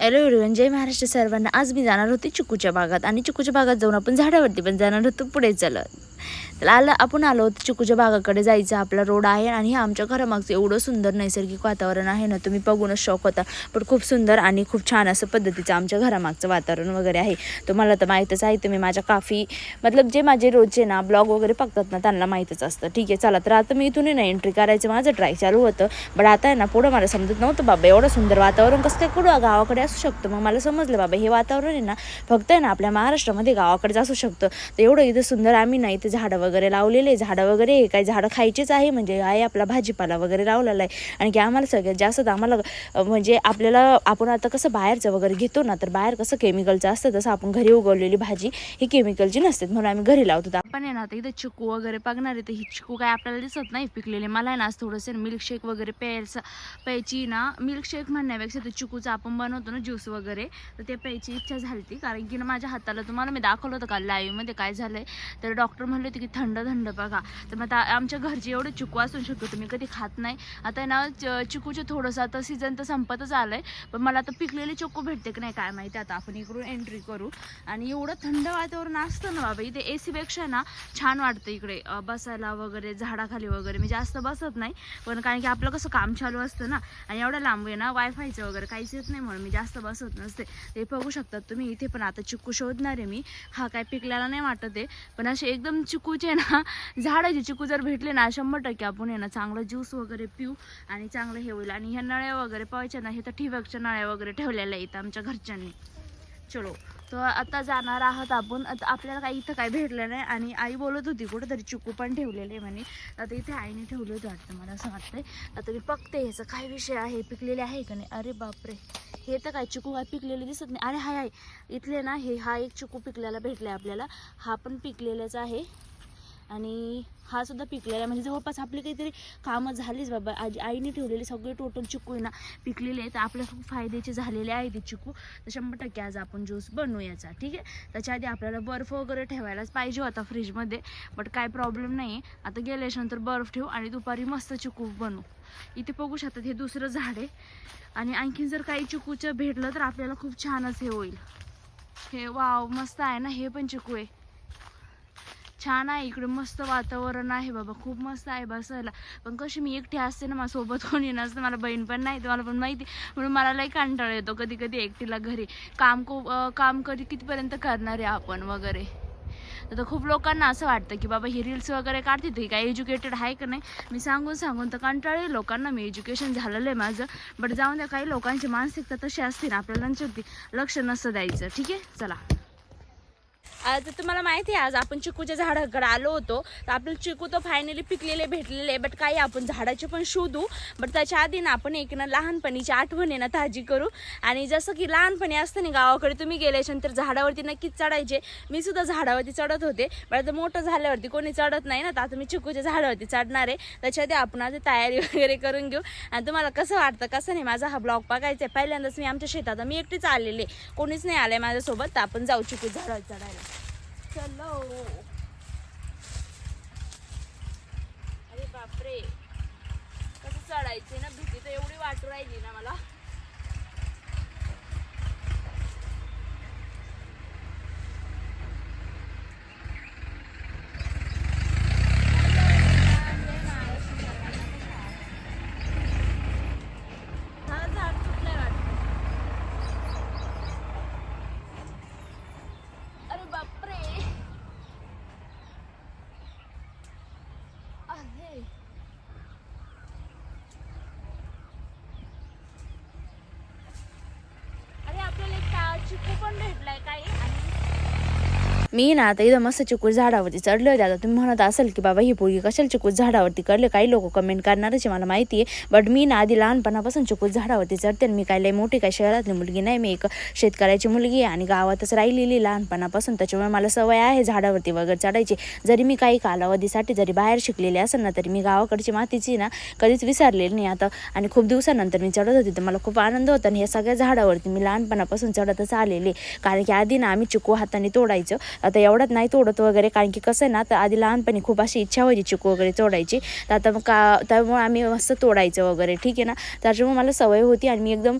Hello everyone, जय महाराष्ट्र सर्वांना. आज मी जाणार होते चिकूच्या बागात आणि चिकूच्या बागात जाऊन आपण झाडावरती पण जाणार होतो पुढे चलत. तर आपण आलो होतो चिकूच्या बागाकडे. जायचा आपला रोड आहे आणि आमच्या घरामागचं एवढं सुंदर नैसर्गिक वातावरण आहे ना, तुम्ही बघूनच शॉक होता. पण खूप सुंदर आणि खूप छान असं पद्धतीचं आमच्या घरामागचं वातावरण वगैरे आहे. तुम्हाला तर माहीतच आहे, तुम्ही माझ्या काफी जे माझे रोजचे ना ब्लॉग वगैरे बघतात ना त्यांना माहीतच असतं. ठीक आहे, चला. तर आता मी इथून ना एंट्री करायचं माझं ट्राय चालू होतं. बट आता आहे ना पुढं मला समजत नव्हतं बाबा एवढं सुंदर वातावरण कसं काय कुठं गावाकडे असू शकतं. मग मला समजलं बाबा हे वातावरण आहे ना फक्त आहे ना आपल्या महाराष्ट्रामध्ये गावाकडेच असू शकतं. तर एवढं इथं सुंदर आम्ही ना इथे झाडं वगैरे लावलेले. झाडं वगैरे काही झाडं खायचीच आहे, म्हणजे आहे आपला भाजीपाला वगैरे लावलेला आहे. आणि की आम्हाला सगळ्यात जास्त आम्हाला म्हणजे आपल्याला आपण आता कसं बाहेरचं वगैरे घेतो ना, तर बाहेर कसं केमिकलचं असतं, तसं आपण घरी उगवलेली भाजी ही केमिकलची नसते, म्हणून आम्ही घरी लावतो. आपण आहे ना आता इथं चिकू वगैरे बघणार आहे. तर ही चिकू काय आपल्याला दिसत नाही पिकलेले. मला आहे ना आज थोडंसं मिल्कशेक वगैरे प्यायची ना, मिल्कशेक म्हणण्यापेक्षा ते चिकूचं आपण बनवतो ना ज्यूस वगैरे, तर ते प्यायची इच्छा झाली ती. कारण की ना माझ्या हाताला तुम्हाला मी दाखवलं होतं का लाईव्हमध्ये काय झालंय, तर डॉक्टर म्हणले होते की थंड थंड बघा. तर मग आमच्या घरचे एवढे चिकू असू शकतो, तुम्ही कधी खात नाही. आता ना चिकूचे थोडंसं आता सीझन तर संपतच आलंय, पण मला आता पिकलेले चिकू भेटते की नाही काय माहिती. आता आपण इकडून एंट्री करू. आणि एवढं थंड वातावरण असतं ना बाबा इथे, AC पेक्षा ना छान वाटतं इकडे बसायला वगैरे, झाडाखाली वगैरे. मी जास्त बसत नाही, पण कारण की आपलं कसं काम चालू असतं ना, आणि एवढं लांब आहे ना वायफायचं वगैरे काहीच येत नाही, म्हणून मी जास्त बसत नसते. ते बघू शकतात तुम्ही इथे. पण आता चिकू शोधणार आहे मी. हा काय पिकलेला नाही वाटत आहे, पण असे एकदम चिकूचे ना झाडाचे चिकू जर भेटले ना 100% आपण आहे ना चांगलं ज्यूस वगैरे पिऊ आणि चांगलं हे होईल. आणि ह्या नळ्या वगैरे पाहायच्या ना, हे तर ठिबकच्या नळ्या वगैरे ठेवलेल्या आहेत आमच्या घरच्यांनी. चलो, तर आता जाणार आहात आपण. आता आपल्याला काही इथं काही भेटलं नाही, आणि आई बोलत होती कुठंतरी चिकू पण ठेवलेले आहे म्हणे. आता इथे आईने ठेवलं होतं वाटतं, मला असं वाटतंय. आता मी बघते ह्याचं काय विषय आहे, पिकलेले आहे का नाही. अरे बापरे, हे तर काय चिकू काय पिकलेले दिसत नाही. अरे हाय इथले ना हा एक चिकू पिकलेला भेटला आपल्याला. हा पण पिकलेलाच आहे आणि हा सुद्धा पिकलेला, म्हणजे जवळपास आपली काहीतरी कामं झालीच बाबा. आईने ठेवलेले सगळे टोटल चिकू आहे ना पिकलेले आहेत. आपल्या खूप फायद्याचे झालेले आहे ते चिकू. तर 100% आज आपण ज्यूस बनवू याचा. ठीक आहे, त्याच्या आधी आपल्याला बर्फ वगैरे ठेवायलाच पाहिजे होता फ्रीजमध्ये, बट काय प्रॉब्लेम नाही आहे. आता गेल्याच्यानंतर बर्फ ठेवू आणि दुपारी मस्त चिकू बनवू. इथे बघू शकतात हे दुसरं झाड आहे. आणि आणखीन जर काही चिकूचं भेटलं तर आपल्याला खूप छानच हे होईल. हे वाव मस्त आहे ना, हे पण चिकू आहे, छान आहे. इकडे मस्त वातावरण आहे बाबा, खूप मस्त आहे बसायला. पण कशी मी एकटी असते ना, माझ्यासोबत कोणी नसतं, मला बहीण पण नाही, तुम्हाला पण माहिती, म्हणून मला लई कंटाळा येतो कधी कधी एकटीला घरी. काम कधी कितीपर्यंत करणार आहे आपण वगैरे. तर खूप लोकांना असं वाटतं की बाबा ही रील्स वगैरे काढते ती काय एज्युकेटेड आहे का नाही. मी सांगून तर कंटाळे लोकांना. मी एज्युकेशन झालेलं आहे माझं, बट जाऊन द्या. काही लोकांची मानसिकता तशी असते ना, आपल्याला त्यांच्यावरती लक्ष नसतं द्यायचं. ठीक आहे, चला. आज तुम्हाला माहिती आहे आज आपण चिकूच्या झाडाकडे आलो होतो. तर आपल्याला चिकू तर फायनली पिकलेले भेटलेले, बट काही आपण झाडाचे पण शोधू. बट त्याच्या आधी ना आपण एक ना लहानपणीची आठवण आहे ना ताजी करू. आणि जसं की लहानपणी असतं ना गावाकडे, तुम्ही गेल्याच्यानंतर झाडावरती नक्कीच चढायचे. मी सुद्धा झाडावरती चढत होते, पण आता मोठं झाल्यावरती कोणी चढत नाही ना, तर आता मी चिकूच्या झाडावरती चढणार आहे. त्याच्या आधी आपण आज तयारी वगैरे करून घेऊ. आणि तुम्हाला कसं वाटतं कसं नाही माझा हा ब्लॉग बघायचा आहे. पहिल्यांदाच मी आमच्या शेतात, मी एकटीच आलेले, कोणीच नाही आलंय माझ्यासोबत. तर आपण जाऊ चिकू झाडावर चढायला. चलो. अरे बापरे, कसं चढायचे ना, भीती तर एवढी वाटू राहिली ना मला. चिकू पण भेटलाय काही. मी ना आता इथं मस्त चिकू झाडावरती चढले होते. आता तुम्ही म्हणत असेल की बाबा ही पोरगी कशाला चिकू झाडावरती चढले. काही लोक कमेंट करणारच आहे मला माहिती आहे, बट मी ना आधी लहानपणापासून चिकू झाडावरती चढते. मी काय लई मोठी काय शहरातली मुलगी नाही, मी एक शेतकऱ्याची मुलगी आहे आणि गावातच राहिलेली लहानपणापासून. त्याच्यामुळे मला सवय आहे झाडावरती वगैरे चढायची. जरी मी काही कालावधीसाठी जरी बाहेर शिकलेली असेल ना, तरी मी गावाकडची मातीची ना कधीच विसरलेली नाही आता. आणि खूप दिवसानंतर मी चढत होती, तर मला खूप आनंद होता. आणि या सगळ्या झाडावरती मी लहानपणापासून चढतच आलेले. कारण की आधी ना आम्ही चिकू हाताने तोडायचो, आता एवढ्यात नाही तोडत वगैरे, कारण की कसं आहे ना, तर आधी लहानपणी खूप अशी इच्छा व्हायची चिकू वगैरे तोडायची. तर आता मग त्यामुळे आम्ही मस्त तोडायचं वगैरे, ठीक आहे ना. त्याच्यामुळे मला सवय होती आणि मी एकदम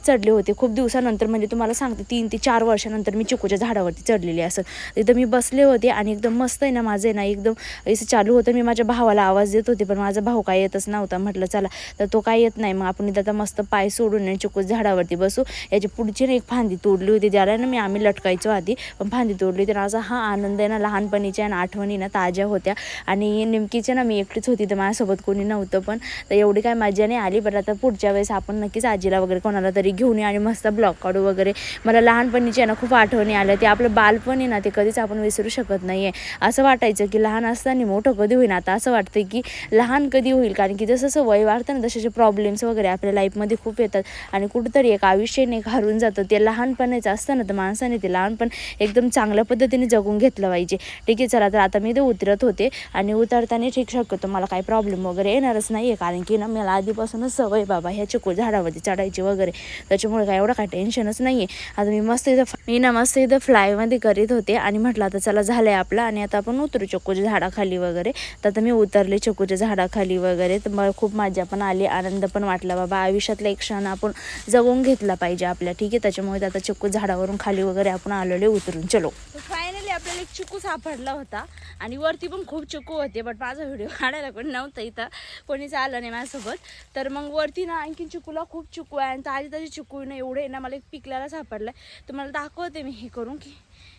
चढले होते खूप दिवसानंतर, म्हणजे तुम्हाला सांगते 3 ते 4 वर्षानंतर मी चिकूच्या झाडावरती चढलेली असं. तिथं मी बसले होते आणि एकदम मस्त आहे ना, माझं आहे ना एकदम असं चालू होतं. मी माझ्या भावाला आवाज देत होते, पण माझा भाऊ काय येतच नव्हता. म्हटलं चला, तर तो काय येत नाही, मग आपण इथं आता मस्त पाय सोडून चिकू झाडावरती बसू. याची पुढची एक फांदी तोडली होती, ज्याला ना आम्ही लटकायचो आधी, पण फांदी तोडली. तर असा हा आनंद आहे ना, लहानपणीच्या आणि आठवणी ना ताज्या होत्या. आणि नेमकीच्या ना मी एकटीच होती, तर माझ्यासोबत कोणी नव्हतं, पण तर एवढी काय मजा नाही आली. पण आता पुढच्या वेळेस आपण नक्कीच आजीला वगैरे कोणाला तरी घेऊन ये आणि मस्त ब्लॉग काढू वगैरे. मला लहानपणीच्या ना खूप आठवणी आल्या. ते आपलं बालपण आहे ना, ते कधीच आपण विसरू शकत नाही आहे. असं वाटायचं की लहान असताना मोठं कधी होईल, आता असं वाटतं की लहान कधी होईल, कारण की जसं वय वाढतं ना, तसे प्रॉब्लेम्स वगैरे आपल्या लाईफमध्ये खूप येतात आणि कुठंतरी एक आयुष्याने एक हरून जातं. ते लहानपणाचं असतं ना, तर माणसाने ते लहानपण एकदम चांगल्या पद्धतीने जगून घेतलं पाहिजे. ठीक आहे, चला, तर आता मी ते उतरत होते आणि उतरताना ठीक शकतो मला काही प्रॉब्लेम वगैरे येणारच नाही आहे, कारण की ना मला आधीपासूनच सवय बाबा ह्या चिकू झाडावरती चढायची वगैरे, त्याच्यामुळे काय एवढं काही टेन्शनच नाही आहे. आता मी मस्त इथं फ्लायमध्ये करीत होते आणि म्हटलं आता चला झालं आहे आपलं आणि आता आपण उतरू चिकूच्या झाडाखाली वगैरे. तर आता मी उतरले चिकूच्या झाडाखाली वगैरे. तर मला खूप मजा पण आली, आनंद पण वाटला. बाबा आयुष्यातला एक क्षण आपण जगून घेतला पाहिजे आपल्या, ठीक आहे. त्याच्यामुळे आता चिकू झाडावरून खाली वगैरे आपण आलेले उतरून. चलो, फायनली आपल्याला एक चिकू सापडला होता आणि वरती पण खूप चिकू होते, बट माझा व्हिडिओ काढायला कोणी नव्हतं, इथं कोणीच आलं नाही माझ्यासोबत. तर मग वरती ना आणखी चिकूला खूप चिकू आहे आणि ताजी चिकू ना एवढे ना, मला एक पिकल्याला सापडलं. तुम्हाला दाखवते मी हे करून की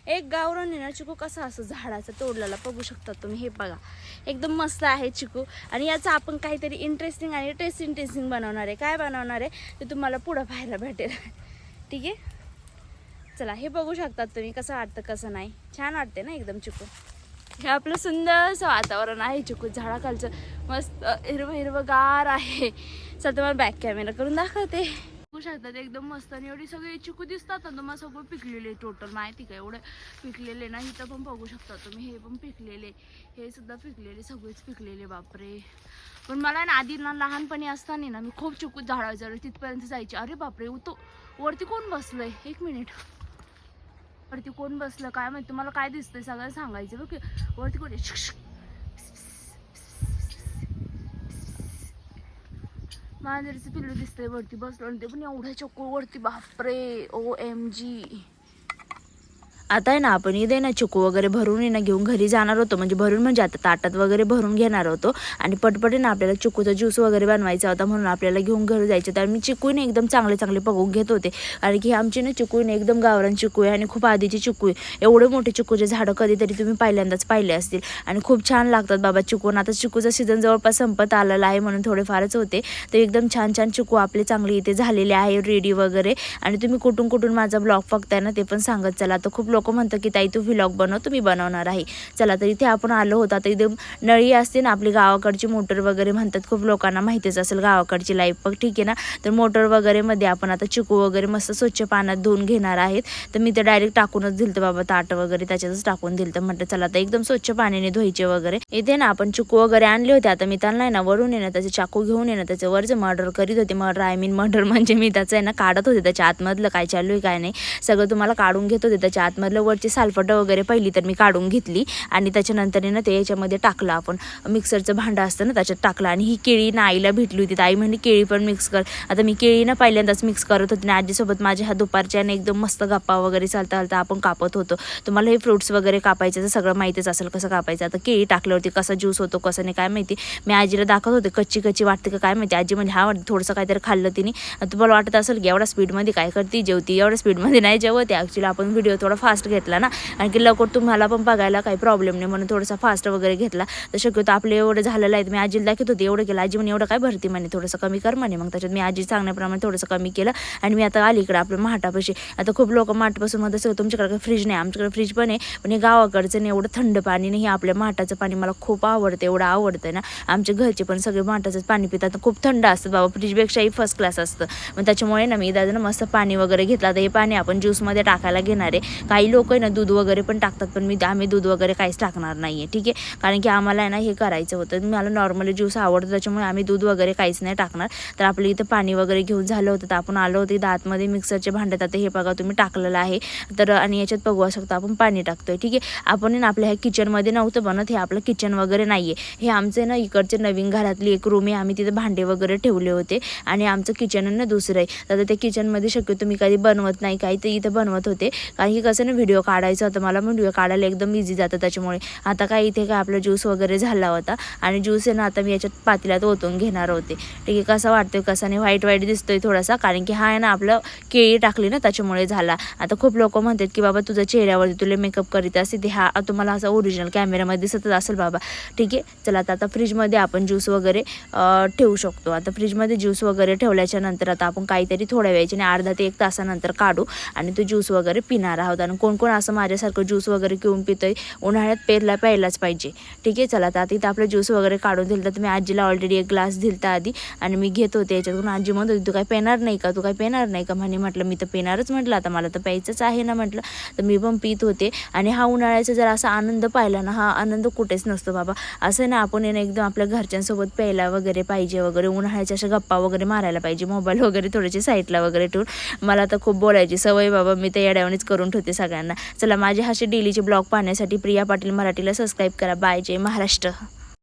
एक गावरान ना चिकू कसा असं झाडाचा तोडलेला बघू शकता तुम्ही. हे बघा, एकदम मस्त आहे चिकू आणि याचं आपण काहीतरी इंटरेस्टिंग आणि टेस्टिंग बनवणार आहे. काय बनवणार आहे ते तुम्हाला पुढं पाहायला भेटेल, ठीक आहे. चला, हे बघू शकतात तुम्ही कसं वाटतं कसं नाही. छान वाटते ना एकदम चिकू. हे आपलं सुंदरसं वातावरण आहे चिकू झाडाखालचं, मस्त हिरवं गार आहे. चल तुम्हाला बॅक कॅमेरा करून दाखवते. बघू शकतात एकदम मस्त आणि एवढी सगळी चिकू दिसतात ना, तुम्हाला सगळं पिकलेले टोटल माहिती का, एवढं पिकलेले ना. इथं पण बघू शकता तुम्ही, हे पण पिकलेले, हे सुद्धा पिकलेले, सगळेच पिकलेले. बापरे, पण मला ना आधी ना लहानपणी असताना ना मी खूप चिकू झाडावर तिथपर्यंत जायचे. अरे बापरे, वरती कोण बसलंय, एक मिनिट, वरती कोण बसलं काय माहिती. तुम्हाला काय दिसतंय सगळं सांगायचं बघ. वरती कोण मांजरीचं पिल्लू दिसतंय वरती बसलं आणि ते पण एवढ्या चक्कू वरती. बापरे, OMG. आता आहे ना आपण इथे ना चिकू वगैरे भरून ना घेऊन घरी जाणार होतो, म्हणजे भरून म्हणजे आता ताटात वगैरे भरून घेणार होतो आणि पटपटे ना आपल्याला चिकूचा ज्यूस वगैरे बनवायचा होता, म्हणून आपल्याला घेऊन घरी जायचं. तर मी चिकूने एकदम चांगले बघून घेत होते, कारण की आमची ना चिकूने एकदम गावरान चिकू आहे आणि खूप आधीची चिकू आहे. एवढे मोठे चिकूचे झाडं कधीतरी तुम्ही पहिल्यांदाच पाहिले असतील आणि खूप छान लागतात बाबा चिकू. आता चिकूचा सीझन जवळपास संपत आलेला आहे, म्हणून थोडेफारच होते. तर एकदम छान चिकू आपले चांगले इथे झालेले आहे रेडी वगैरे. आणि तुम्ही कुठून माझा ब्लॉग बघताय ना ते पण सांगत चला. तर खूप लोक म्हणतात की ताई तू व्लॉग बनव, तुम्ही बनवणार आहे. चला, तर इथे आपण आलो होतो. आता एकदम नळी असते ना आपली गावाकडची मोटर वगैरे म्हणतात, खूप लोकांना माहितीच असेल गावाकडची लाईफ बघ, ठीक आहे ना. तर मोटर वगैरे मध्ये आपण आता चिकू वगैरे मस्त स्वच्छ पाण्यात धुवून घेणार आहेत. तर मी तर डायरेक्ट टाकूनच दिलतं बाबा, ताट वगैरे त्याच्यातच टाकून दिलतं. म्हटलं चला आता एकदम स्वच्छ पाण्याने धुवायचे वगैरे. इथे ना आपण चिकू वगैरे आणले होते. आता मी त्यांना ना वरून ना त्याचे चाकू घेऊन ना त्याचं वरचं मर्डर करीत होते. मर्डर म्हणजे मी त्याचं ना काढत होते, त्याच्या आतमधलं काय चालू आहे काय नाही सगळं तुम्हाला काढून घेत होते. त्याच्या आतमधलं वरची सालफटं वगैरे पहिली तर मी काढून घेतली आणि त्याच्यानंतर ना ते याच्यामध्ये टाकलं, आपण मिक्सरचं भांडं असतं ना त्याच्यात टाकलं. आणि ही केळी ना आईला भेटली होती, तर आई म्हणजे केळी पण मिक्स कर. आता मी केळी ना पहिल्यांदाच मिक्स करत होते आणि आजीसोबत माझ्या ह्या दुपारच्याने एकदम मस्त गप्पा वगैरे चालता आपण कापत होतो. तुम्हाला हे फ्रुट्स वगैरे कापायचं तर सगळं माहितीच असेल कसं कापायचं. आता केळी टाकल्यावरती कसा ज्यूस होतो कसं नाही काय माहिती. मी आजीला दाखवत होते कच्ची वाटते का काय माहिती. आजी म्हणजे हा वाटतं थोडंसं काहीतरी खाल्लं तिने. तुम्हाला वाटत असेल की एवढ्या स्पीडमध्ये काय करते, जेवती, एवढ्या स्पीडमध्ये नाही जेवते. ॲक्च्युली आपण व्हिडिओ थोडा फास्ट घेतला ना, आणखी लवकर तुम्हाला पण बघायला काही प्रॉब्लेम नाही म्हणून थोडासा फास्ट वगैरे घेतला. तर शक्यतो आपलं एवढं झालेलं आहे. मी आजीला दाखवत होते एवढं केलं, आजी म्हणे एवढं काय भरती म्हणे, थोडंसं कमी कर म्हणे. मग त्याच्यात मी आजी सांगण्याप्रमाणे थोडंसं कमी केलं आणि मी आता आली इकडे आपल्या माठापाशी. आता खूप लोक माठापासून म्हणत असं तुमच्याकडे काही फ्रीज नाही, आमच्याकडे फ्रीज पण आहे, पण हे गावाकडचं नाही एवढं थंड पाणी नाही. आपल्या माठाचं पाणी मला खूप आवडतं, एवढं आवडतं ना. आमच्या घरचे पण सगळे माठाचंच पाणी पितात, खूप थंड असतं बाबा, फ्रीजपेक्षाही फर्स्ट क्लास असतं. मग त्याच्यामुळे ना मी दादा मस्त पाणी वगैरे घेतलं. आता हे पाणी आपण ज्यूसमध्ये टाकायला घेणार आहे. काही काही लोक आहे ना दूध वगैरे पण टाकतात, पण आम्ही दूध वगैरे काहीच टाकणार नाही आहे, ठीक आहे. कारण की आम्हाला आहे ना हे करायचं होतं, मला नॉर्मली ज्यूस आवडतं त्याच्यामुळे आम्ही दूध वगैरे काहीच नाही टाकणार. तर आपलं इथं पाणी वगैरे घेऊन झालं होतं, तर आपण आलो होते आतमध्ये मिक्सरच्या भांड्यात. आता हे बघा तुम्ही टाकलेलं आहे, तर आणि याच्यात बघू शकतो आपण पाणी टाकतोय, ठीक आहे. आपण ना आपल्या ह्या किचनमध्ये नव्हतं बनत, हे आपलं किचन वगैरे नाही आहे, हे आमचे ना इकडचे नवीन घरातली एक रूम आहे, आम्ही तिथे भांडे वगैरे ठेवले होते आणि आमचं किचन ना दुसरं आहे. तर त्या किचनमध्ये शक्यतो मी कधी बनवत नाही काही, तर इथं बनवत होते. कारण की कसं ना व्हिडिओ काढायचा होता मला, पण व्हिडिओ काढायला एकदम इझी जातं त्याच्यामुळे. आता काय इथे काय आपला ज्यूस वगैरे झाला होता आणि ज्यूस आहे ना आता मी याच्यात पातेल्यात ओतून घेणार होते, ठीक आहे. कसा वाटतोय कसा नाही, व्हाईट दिसतोय थोडासा, कारण की हा आहे ना आपलं केळी टाकली ना त्याच्यामुळे झाला. आता खूप लोक म्हणतात की बाबा तुझ्या चेहऱ्यावरती तुला मेकअप करीत असते, ते हा तुम्हाला असं ओरिजिनल कॅमेरामध्ये दिसतच असेल बाबा, ठीक आहे. चला आता फ्रीजमध्ये आपण ज्यूस वगैरे ठेवू शकतो. आता फ्रीजमध्ये ज्यूस वगैरे ठेवल्याच्या नंतर आता आपण काहीतरी थोड्या वेळाने अर्धा ते 1 तासानंतर काढू आणि तो ज्यूस वगैरे पिणार आहोत. आणि कोण कोण असं माझ्यासारखं ज्यूस वगैरे घेऊन पितोय, उन्हाळ्यात प्यायलाच पाहिजे, ठीक आहे. चला आता इथं आपलं ज्यूस वगैरे काढून दिलं, तर मी आजीला ऑलरेडी 1 ग्लास दिलता आधी आणि मी घेत होते याच्यातून. आजी म्हणत होती तू काय पेणार नाही का, तू काय पेणार नाही का म्हणे. म्हटलं मी तर पेणारच, म्हटलं आता मला तर प्यायचंच आहे ना म्हटलं. तर मी पण पित होते आणि हा उन्हाळ्याचा जर असा आनंद पाहिला ना, हा आनंद कुठेच नसतो बाबा. असं ना आपण ना एकदम आपल्या घरच्यांसोबत प्यायला वगैरे पाहिजे वगैरे, उन्हाळ्याच्या अशा गप्पा वगैरे मारायला पाहिजे, मोबाईल वगैरे थोडेसे साईडला वगैरे ठेवून. मला तर खूप बोलायची सवय बाबा, मी तर येड्यावानीच करून ठेवते सगळ्यांना. चला माझे असे डेलीचे ब्लॉग पाहण्यासाठी प्रिया पाटील मराठीला सबस्क्राईब करा. बाय, जय महाराष्ट्र.